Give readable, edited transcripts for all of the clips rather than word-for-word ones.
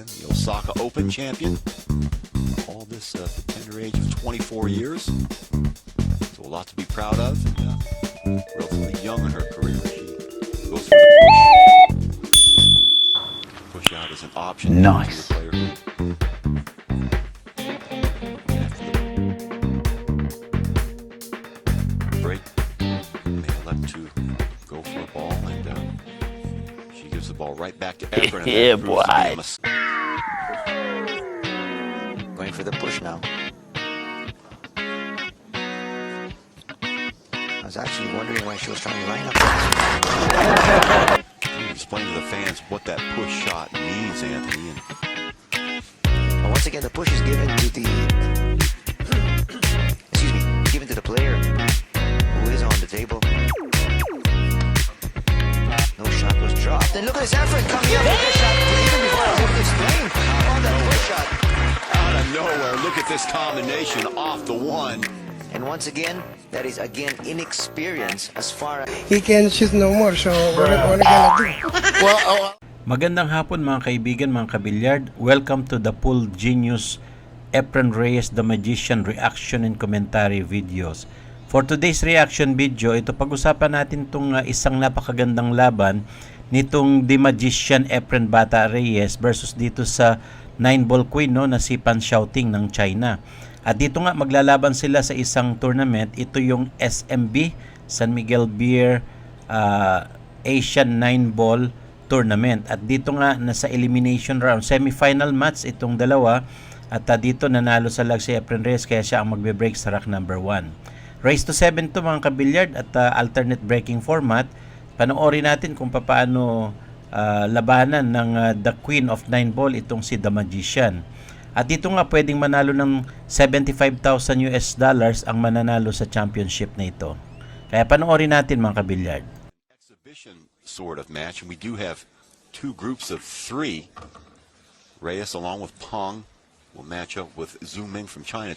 again, the Osaka Open champion. All this at the tender age of 24 years. So a lot to be proud of. And, relatively young in her career. She goes for the push. Push out is an option. Nice. For the player who break may elect to go for a ball, and she gives the ball right back to Efren. Yeah, boy. Going for the push now. I was actually wondering why she was trying to line up. Explain to the fans what that push shot means, Anthony. But once again, the push is given to the given to the player who is on the table. No shot was dropped. And look at this effort coming up with this shot. Even before I moved this plane on that push shot. Out of nowhere, look at this combination off the one. And once again, that is again inexperience as far as He can shoot no more, so what are gonna do? Magandang hapon mga kaibigan, mga kabilyard. Welcome to the Pool Genius Efren Reyes the Magician reaction and commentary videos. For today's reaction video, ito pag-usapan natin itong isang napakagandang laban nitong The Magician Efren Bata Reyes versus dito sa 9-ball queen na si Pan Xiaoting ng China. At dito nga maglalaban sila sa isang tournament. Ito yung SMB, San Miguel Beer Asian 9-ball tournament. At dito nga nasa elimination round, semi-final match itong dalawa. At dito nanalo sa lag si Efren Reyes, kaya siya ang magbe-break sa rack number 1. Race to 7 to mga kabilyard at alternate breaking format. Panoorin natin kung paano labanan ng the Queen of 9-ball itong si The Magician. At dito nga pwedeng manalo ng $75,000 ang mananalo sa championship na ito. Kaya panoorin natin mga kabilyard. Exhibition sort of match, and we do have two groups of three. Reyes along with Peng will match up with Zhu Ming from China.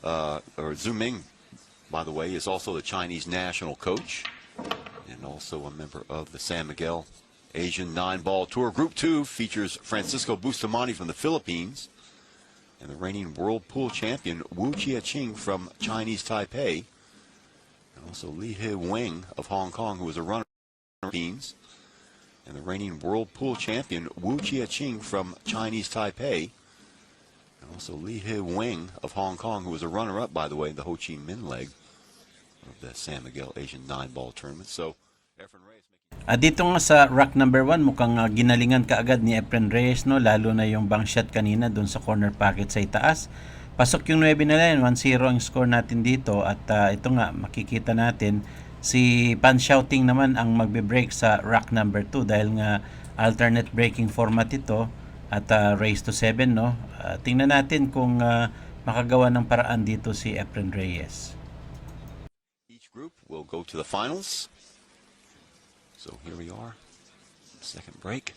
Zhu Ming, by the way, is also the Chinese national coach and also a member of the San Miguel Asian 9-ball tour. Group 2 features Francisco Bustamante from the Philippines and the reigning world pool champion Wu Chiaqing from Chinese Taipei, and also Li He Wing of Hong Kong, who was a runner in the Philippines, and the reigning world pool champion Wu Chiaqing from Chinese Taipei, and also Li He Wing of Hong Kong, who was a runner-up, by the way, in the Ho Chi Minh leg of the San Miguel Asian 9-ball tournament. So Efren Reyes At dito nga sa rack number 1, mukhang ginalingan kaagad ni Efren Reyes, lalo na yung bank shot kanina doon sa corner pocket sa itaas. Pasok yung 9 nila yun, 1-0 ang score natin dito. At ito nga, makikita natin si Pan Xiaoting naman ang magbe-break sa rack number 2 dahil nga alternate breaking format ito at race to 7. Tingnan natin kung makagawa ng paraan dito si Efren Reyes. Each group will go to the finals. So here we are, second break.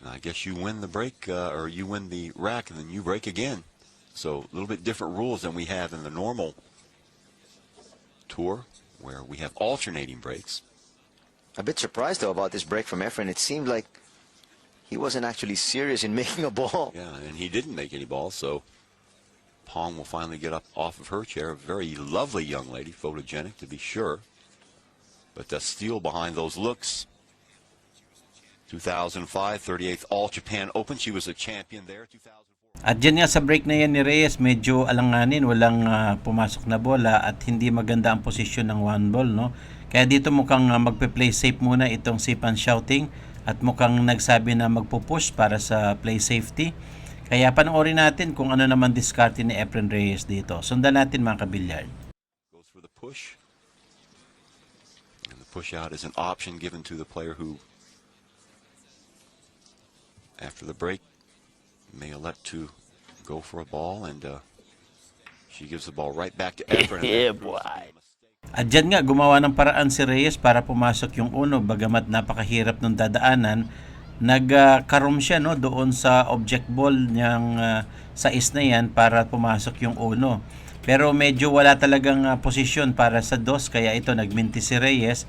And I guess you win the break, or you win the rack, and then you break again. So a little bit different rules than we have in the normal tour, where we have alternating breaks. a bit surprised though about this break from Efren. It seemed like he wasn't actually serious in making a ball. Yeah, and he didn't make any balls, so Peng will finally get up off of her chair. A very lovely young lady, photogenic to be sure. But the steal behind those looks. 2005, 38th All-Japan Open. She was a champion there. 2004. At dyan nga sa break na yan ni Reyes, medyo alanganin, walang pumasok na bola at hindi maganda ang posisyon ng 1-ball. Kaya dito mukhang magpe-play safe muna itong si Pan Xiaoting at mukhang nagsabi na magpo-push para sa play safety. Kaya panoorin natin kung ano naman diskarte ni Efren Reyes dito. Sundan natin mga kabilyard. Goes for the push. Push out is an option given to the player who, after the break, may elect to go for a ball, and she gives the ball right back to Efren. Yeah, boy. At dyan nga, gumawa ng paraan si Reyes para pumasok yung uno, bagamat napakahirap ng dadaanan. Nagkaroom siya doon sa object ball niyang sa is na yan para pumasok yung uno. Pero medyo wala talagang posisyon para sa dos, kaya ito nagminti si Reyes.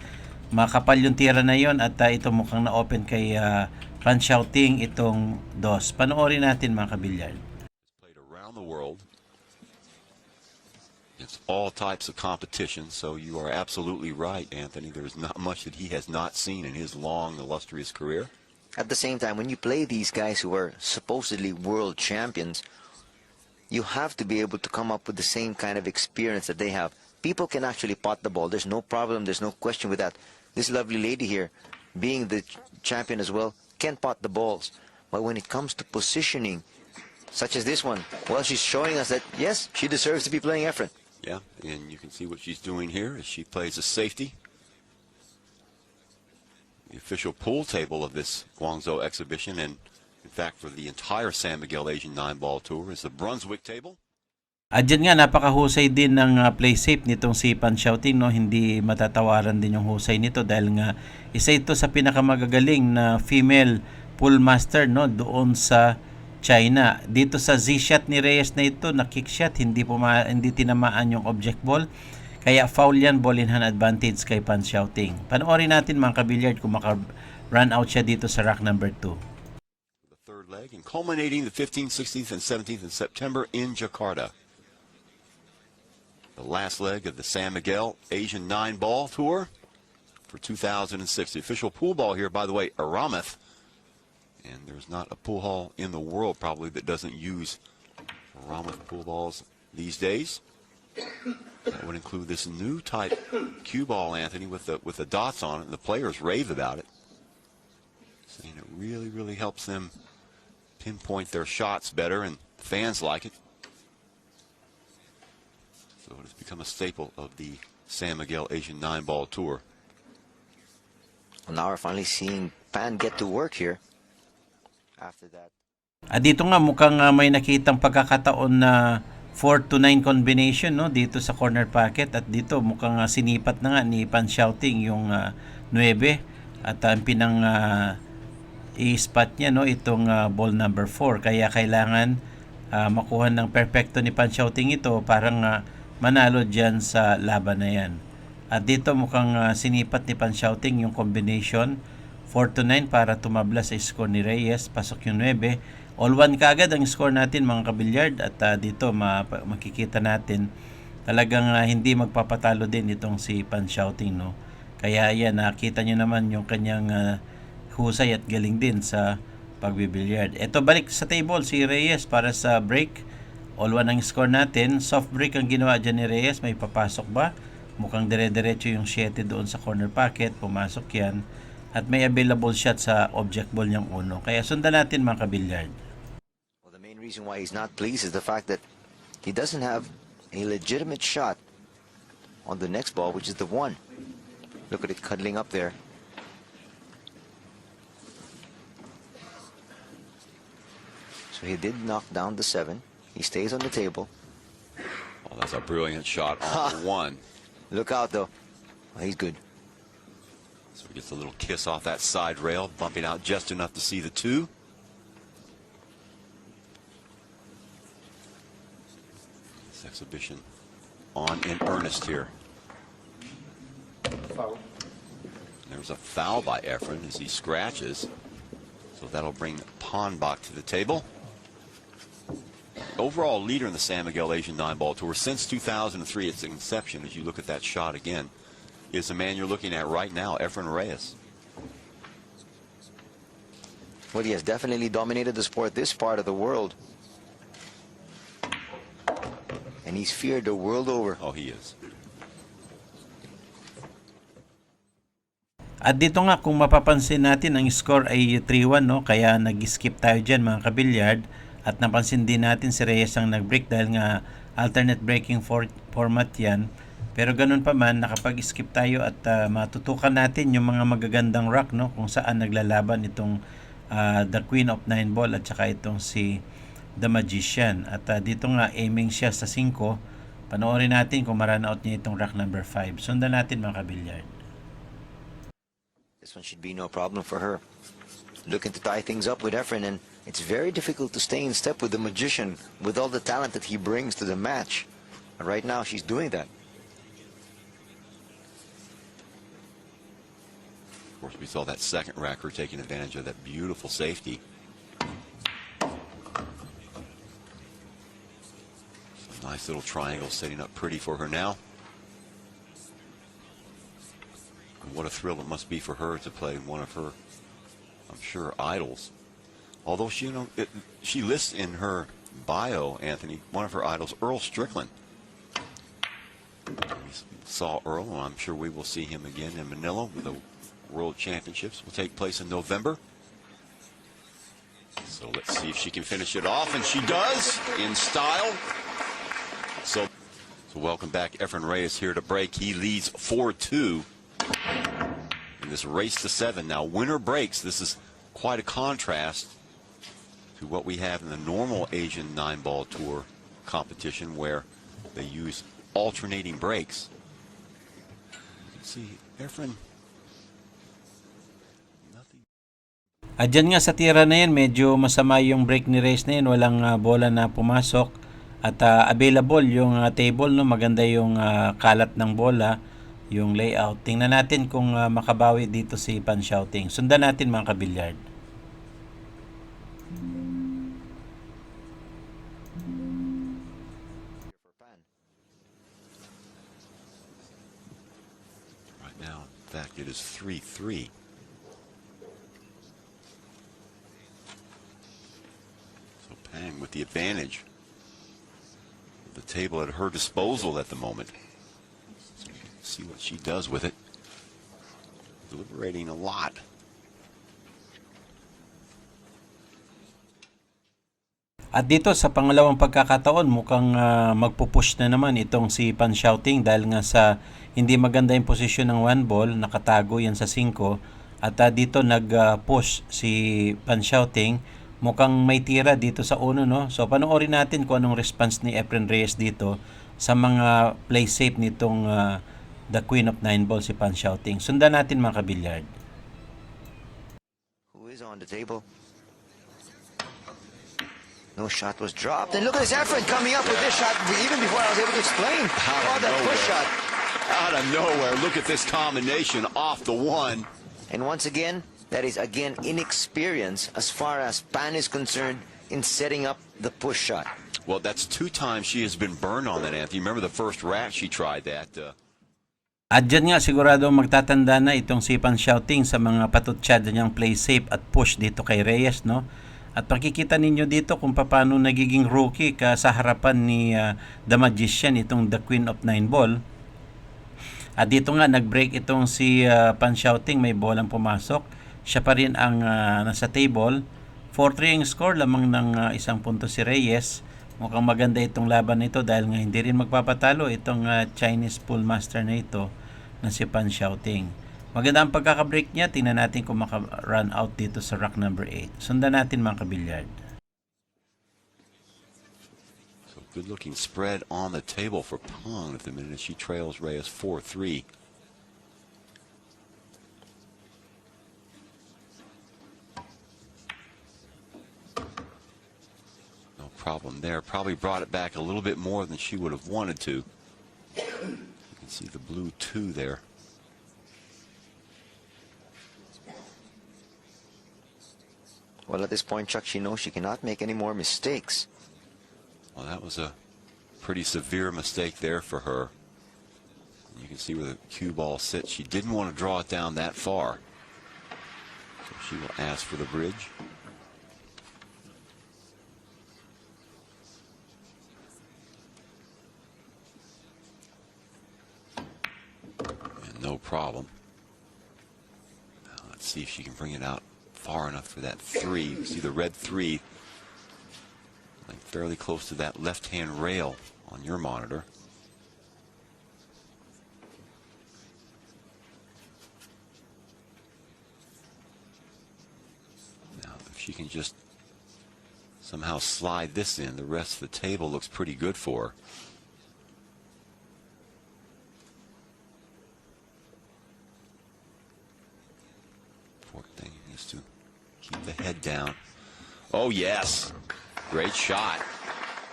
Makapal yung tira na yon at ito mukhang na-open kay Pan Xiaoting itong dos. Panoorin natin mga kabilyard. Played around the world. It's all types of competition, so you are absolutely right, Anthony. There's not much that he has not seen in his long, illustrious career. At the same time, when you play these guys who are supposedly world champions, you have to be able to come up with the same kind of experience that they have. People can actually pot the ball. There's no problem. There's no question with that. This lovely lady here, being the champion as well, can pot the balls. But when it comes to positioning, such as this one, well, she's showing us that, yes, she deserves to be playing Efren. Yeah, and you can see what she's doing here as she plays a safety. The official pool table of this Guangzhou exhibition, and in fact for the entire San Miguel Asian 9-ball tour, is the Brunswick table. At dyan nga, napakahusay din ng play safe nitong si Pan Xiaoting, no? Hindi matatawaran din yung husay nito dahil nga isa ito sa pinakamagagaling na female pool master, no? Doon sa China. Dito sa Z-shot ni Reyes na ito, na kick shot, hindi tinamaan yung object ball. Kaya foul yan, ball in hand advantage kay Pan Xiaoting. Panoorin natin mga kabilyard kung maka-run out siya dito sa rack number 2. The third leg, and culminating the 15th, 16th, and 17th in September in Jakarta. The last leg of the San Miguel Asian 9-ball tour for 2006. The official pool ball here, by the way, Aramathe. And there's not a pool hall in the world probably that doesn't use Aramathe pool balls these days. That would include this new type cue ball, Anthony, with the dots on it. And the players rave about it, saying it really helps them pinpoint their shots better, and fans like it. So it has become a staple of the San Miguel Asian 9-ball tour. Well, now we're finally seeing Pan get to work here. After that. At dito nga mukhang may nakitang pagkakataon na 4-9 combination, no, dito sa corner pocket, at dito mukhang sinipat na nga ni Pan Xiaoting yung 9 at ang pinang i-spot niya, no, itong ball number 4, kaya kailangan makuha ng perfecto ni Pan Xiaoting ito parang manalo dyan sa laban na yan. At dito mukhang sinipat ni Pan Xiaoting yung combination 4-9 para tumabla sa score ni Reyes. Pasok yung 9. All-1 kaagad ang score natin mga kabilyard, at dito makikita natin talagang hindi magpapatalo din itong si Pan Xiaoting, no? Kaya yan, nakita nyo naman yung kanyang husay at galing din sa pagbibilyard. Ito, balik sa table si Reyes para sa break. All-1 ang score natin. Soft break ang ginawa dyan ni Reyes. May papasok ba? Mukhang dire-diretso yung 7 doon sa corner pocket. Pumasok yan. At may available shot sa object ball niyang 1. Kaya sundan natin mga kabilyard. Well, the main reason why he's not pleased is the fact that he doesn't have a legitimate shot on the next ball, which is the 1. Look at it cuddling up there. So he did knock down the 7. He stays on the table. Oh, that's a brilliant shot on the 1. Look out, though. Oh, he's good. So he gets a little kiss off that side rail, bumping out just enough to see the 2. This exhibition on in earnest here. Foul. There's a foul by Efren as he scratches. So that'll bring Ponbach to the table. Overall leader in the San Miguel Asian 9-ball tour since 2003, its inception, as you look at that shot again, is the man you're looking at right now, Efren Reyes. Well, he has definitely dominated the sport, this part of the world. And he's feared the world over. Oh, he is. At dito nga, kung mapapansin natin, ang score ay 3-1, no? Kaya nag-skip tayo dyan mga kabilyard. At napansin din natin si Reyes ang nag-break dahil nga alternate breaking format yan. Pero ganun pa man, nakapag-skip tayo at matutukan natin yung mga magagandang rock, no? Kung saan naglalaban itong The Queen of 9-ball at saka itong si The Magician. At dito nga, aiming siya sa 5. Panoorin natin kung ma-run out niya itong rack number 5. Sundan natin mga kabilyard. This one should be no problem for her. Looking to tie things up with Efren, and it's very difficult to stay in step with the Magician with all the talent that he brings to the match. And right now, she's doing that. Of course, we saw that second rack, her taking advantage of that beautiful safety. Some nice little triangle setting up pretty for her now. And what a thrill it must be for her to play one of her, I'm sure, idols. Although she lists in her bio, Anthony, one of her idols, Earl Strickland. We saw Earl, and I'm sure we will see him again in Manila. The World Championships will take place in November. So let's see if she can finish it off, and she does in style. So welcome back, Efren Reyes here to break. He leads 4-2 in this race to 7. Now, winner breaks. This is quite a contrast to what we have in the normal Asian 9-ball tour competition, where they use alternating breaks. You can see Efren. Nothing. At dyan nga sa tira na yan, medyo masama yung break ni Reyes na yan. Walang bola na pumasok. At available yung table, no? Maganda yung kalat ng bola, yung layout. Tingnan natin kung makabawi dito si Pan Xiaoting. Sundan natin mga kabilyard. Right now, in fact, it is 3-3. So Pang with the advantage. The table at her disposal at the moment. So see what she does with it. Deliberating a lot. At dito sa pangalawang pagkakataon, mukhang magpupush na naman itong si Pan Xiaoting dahil nga sa hindi maganda yung posisyon ng 1 ball, nakatago yan sa 5. At dito nag-push si Pan Xiaoting. Mukhang may tira dito sa 1, no? So panoorin natin kung anong response ni Efren Reyes dito sa mga play safe nitong the Queen of 9 ball, si Pan Xiaoting. Sundan natin mga kabilyard. Who is on the table? No shot was dropped. And look at this Efren coming up with this shot even before I was able to explain. Oh, that push shot. Out of nowhere, look at this combination off the 1. And once again, that is again inexperience as far as Pan is concerned in setting up the push shot. Well, that's 2 times she has been burned on that, Anthony. Remember the first rack she tried that. At dyan nga sigurado magtatanda na itong si Pan Xiaoting sa mga patutsyada niyang play safe at push dito kay Reyes, no? At makikita ninyo dito kung paano nagiging rookie ka sa harapan ni The Magician, itong the Queen of 9 ball. At dito nga nag-break itong si Pan Xiaoting, may bolang pumasok. Siya pa rin ang nasa table. 4-3 ang score, lamang ng 1 punto si Reyes. Mukhang maganda itong laban na ito dahil nga hindi rin magpapatalo itong Chinese pool master na ito na si Pan Xiaoting. Maganda ang pagkakabreak niya. Tingnan natin kung maka-run out dito sa rack number 8. Sundan natin mga kabilyard. So good looking spread on the table for Pang at the minute she trails Reyes 4-3. Problem there. Probably brought it back a little bit more than she would have wanted to. You can see the blue 2 there. Well, at this point, Chuck, she knows she cannot make any more mistakes. Well, that was a pretty severe mistake there for her. You can see where the cue ball sits. She didn't want to draw it down that far. So she will ask for the bridge. No problem. Now let's see if she can bring it out far enough for that 3. You see the red 3, like fairly close to that left-hand rail on your monitor. Now, if she can just somehow slide this in, the rest of the table looks pretty good for her. Thing is to keep the head down. Oh yes, great shot.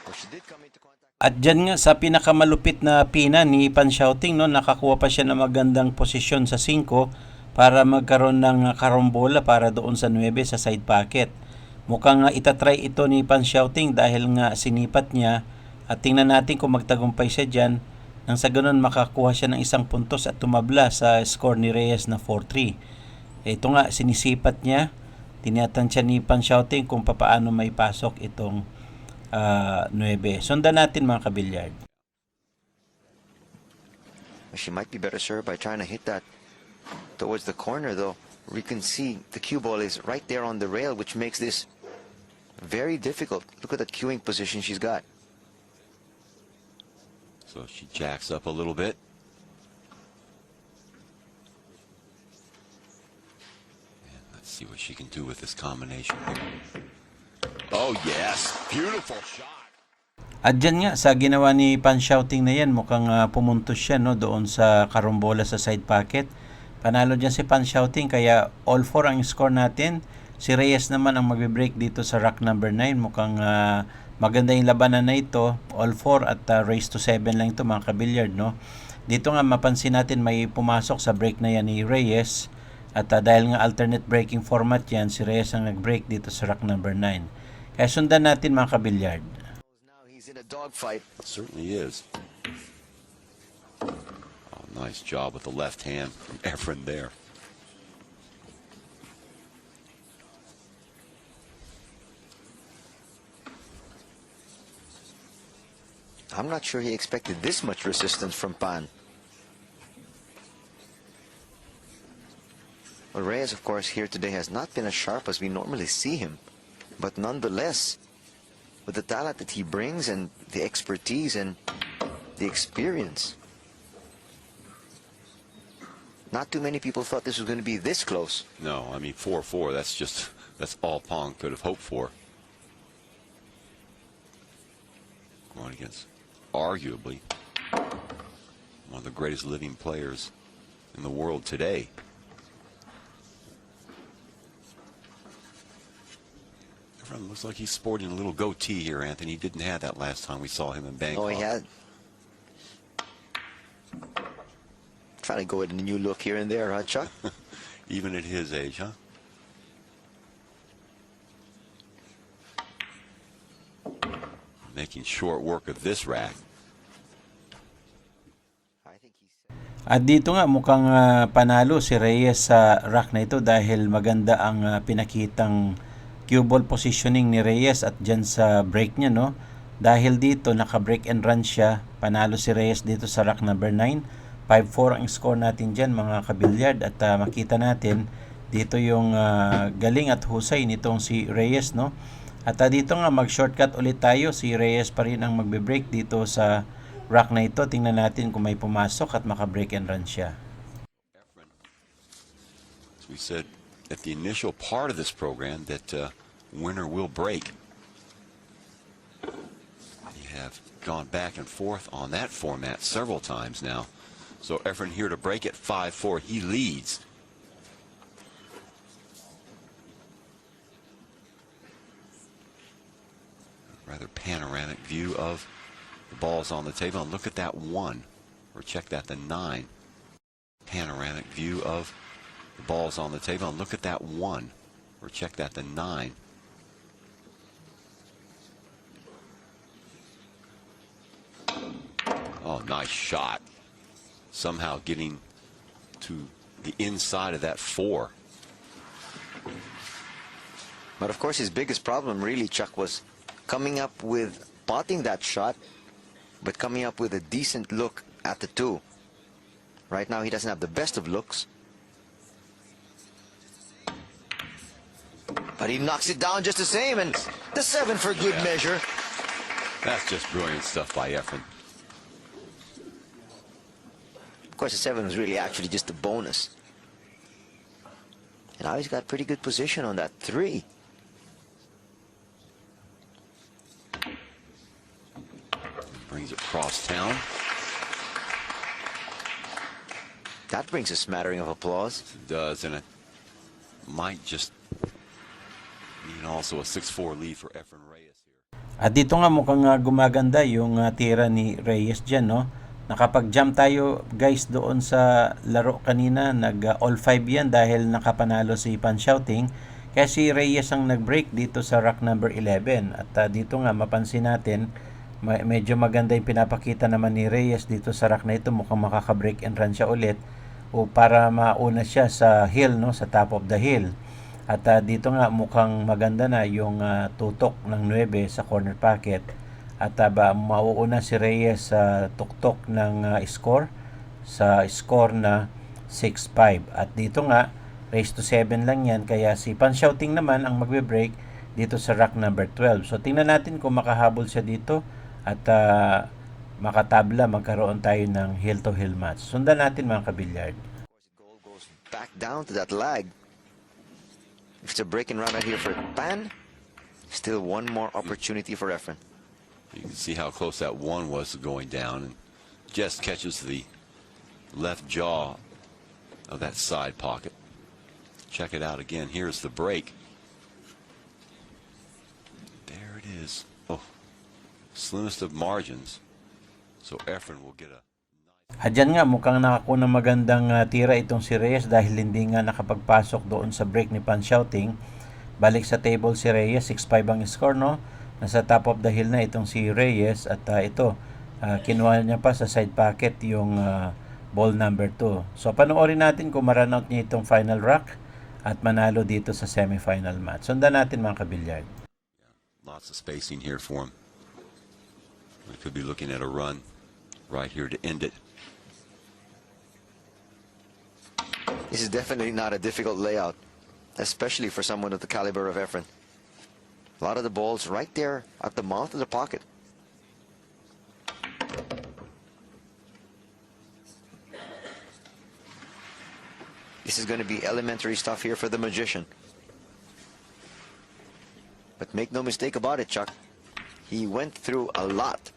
Well, she did come into contact. At dyan nga sa pinakamalupit na pina ni Pan Xiaoting, no, nakakuha pa siya ng magandang posisyon sa 5 para magkaroon ng karombola para doon sa 9 sa side pocket. Mukhang itatry ito ni Pan Shouting dahil nga sinipat niya at tingnan natin kung magtagumpay siya dyan nang sa ganun makakuha siya ng isang puntos at tumabla sa score ni Reyes na 4-3. Ito nga, sinisipat niya, tinatansya ni Pan Shouting kung papaano may pasok itong 9. Sundan natin mga kabilyard. She might be better served by trying to hit that towards the corner, though. We can see the cue ball is right there on the rail, which makes this very difficult. Look at that cueing position she's got. So she jacks up a little bit. And let's see what she can do with this combination here. Oh, yes. Beautiful shot. At dyan nga, sa ginawa ni Pan Shouting na yan, mukhang pumuntos siya no, doon sa karombola sa side pocket. Panalo dyan si Pan Shouting, kaya all 4 ang score natin. Si Reyes naman ang magbe-break dito sa rack number 9. Mukhang maganda yung labanan na ito. All 4 at race to 7 lang ito mga kabilyard. No? Dito nga mapansin natin may pumasok sa break na yan ni Reyes. At dahil nga alternate breaking format yan, si Reyes ang nag-break dito sa rack number 9. Kaya sundan natin mga kabilyard. He's in a dogfight. Certainly is. Oh, nice job with the left hand from Efren there. I'm not sure he expected this much resistance from Pan. Well, Reyes, of course, here today has not been as sharp as we normally see him. But nonetheless, with the talent that he brings and the expertise and the experience, not too many people thought this was going to be this close. No, I mean 4-4, that's all Pong could have hoped for. Going against arguably one of the greatest living players in the world today. Everyone looks like he's sporting a little goatee here, Anthony. He didn't have that last time we saw him in Bangkok. Oh, he had. Trying to go with a new look here and there, huh, Chuck? Even at his age, huh? Making short work of this rack. I think he's... At dito nga mukhang panalo si Reyes sa rack na ito dahil maganda ang pinakitang cue ball positioning ni Reyes at dyan sa break niya, no? Dahil dito naka-break and run siya, panalo si Reyes dito sa rack number 9. 5-4 ang score natin dyan mga kabilyard at makita natin dito yung galing at husay nitong si Reyes, no? At dito nga mag-shortcut ulit tayo, si Reyes pa rin ang magbe-break dito sa rack na ito. Tingnan natin kung may pumasok at maka-break and run siya. As we said at the initial part of this program that winner will break. We have gone back and forth on that format several times now. So Efren here to break at 5-4. He leads. Rather panoramic view of the balls on the table. And look at that 1. Or check that, the 9. Panoramic view of the balls on the table. And look at that 1. Or check that, the 9. Oh, nice shot. Somehow getting to the inside of that 4. But of course his biggest problem really, Chuck, was coming up with potting that shot, but coming up with a decent look at the 2. Right now he doesn't have the best of looks. But he knocks it down just the same, and the 7 for good measure. That's just brilliant stuff by Efren. Of course, the 7 was really actually just a bonus. And now he's got pretty good position on that 3. Brings it cross town. That brings a smattering of applause. It does, and it might just mean also a 6-4 lead for Efren Reyes here. At dito nga mukhang gumaganda yung tira ni Reyes dyan, no? Nakapag-jump tayo guys doon sa laro kanina, nag all 5 yan dahil nakapanalo si Pan Shouting. Kaya si Reyes ang nag-break dito sa rack number 11. At dito nga mapansin natin, medyo maganda yung pinapakita naman ni Reyes dito sa rack na ito. Mukhang makaka-break and run siya ulit o para mauna siya sa hill, no, sa top of the hill. At dito nga mukhang maganda na yung tutok ng 9 sa corner pocket. At mauuna si Reyes sa tuktok ng score sa score na 6-5. At dito nga raise to 7 lang yan, kaya si Pan Shouting naman ang magbe-break dito sa rack number 12. So tingnan natin kung makahabol siya dito at makatabla, magkaroon tayo ng hill to hill match. Sundan natin mga kabilyard. Goal goes back down to that lag. If it's a break and run right here for Pan, still one more opportunity for Efren. You can see how close that one was going down, and just catches the left jaw of that side pocket. Check it out again. Here's the break. There it is. Oh, slimmest of margins. So Efren will get a... Adyan nga, mukhang nakakuha ng magandang tira itong si Reyes dahil hindi nga nakapagpasok doon sa break ni Pan Shouting. Balik sa table si Reyes, 6-5 ang score, no? Nasa top of the hill na itong si Reyes at kinuha niya pa sa side pocket yung ball number 2. So panoorin natin kung ma-run out niya itong final rack at manalo dito sa semifinal match. Sundan natin mga kabilyard. Lots of spacing here for him. We could be looking at a run right here to end it. This is definitely not a difficult layout, especially for someone of the caliber of Efren. A lot of the balls right there at the mouth of the pocket. This is going to be elementary stuff here for the magician. But make no mistake about it, Chuck. He went through a lot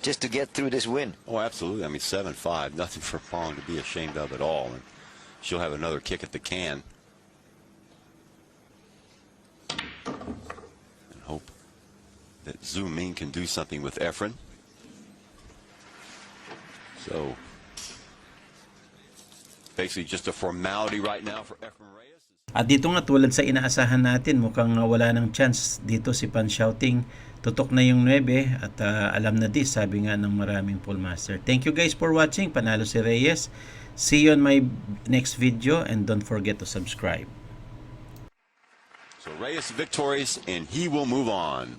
just to get through this win. Oh, absolutely. I mean, 7-5, nothing for Pong to be ashamed of at all. And she'll have another kick at the can. And hope that Zhu Ming can do something with Efren. So, basically just a formality right now for Efren Reyes. At dito nga tulad sa inaasahan natin, mukhang wala ng chance dito si Pan Shouting. Tutok na yung 9 at alam na this, sabi nga ng maraming pool master. Thank you guys for watching. Panalo si Reyes. See you on my next video and don't forget to subscribe. So Reyes victorious and he will move on.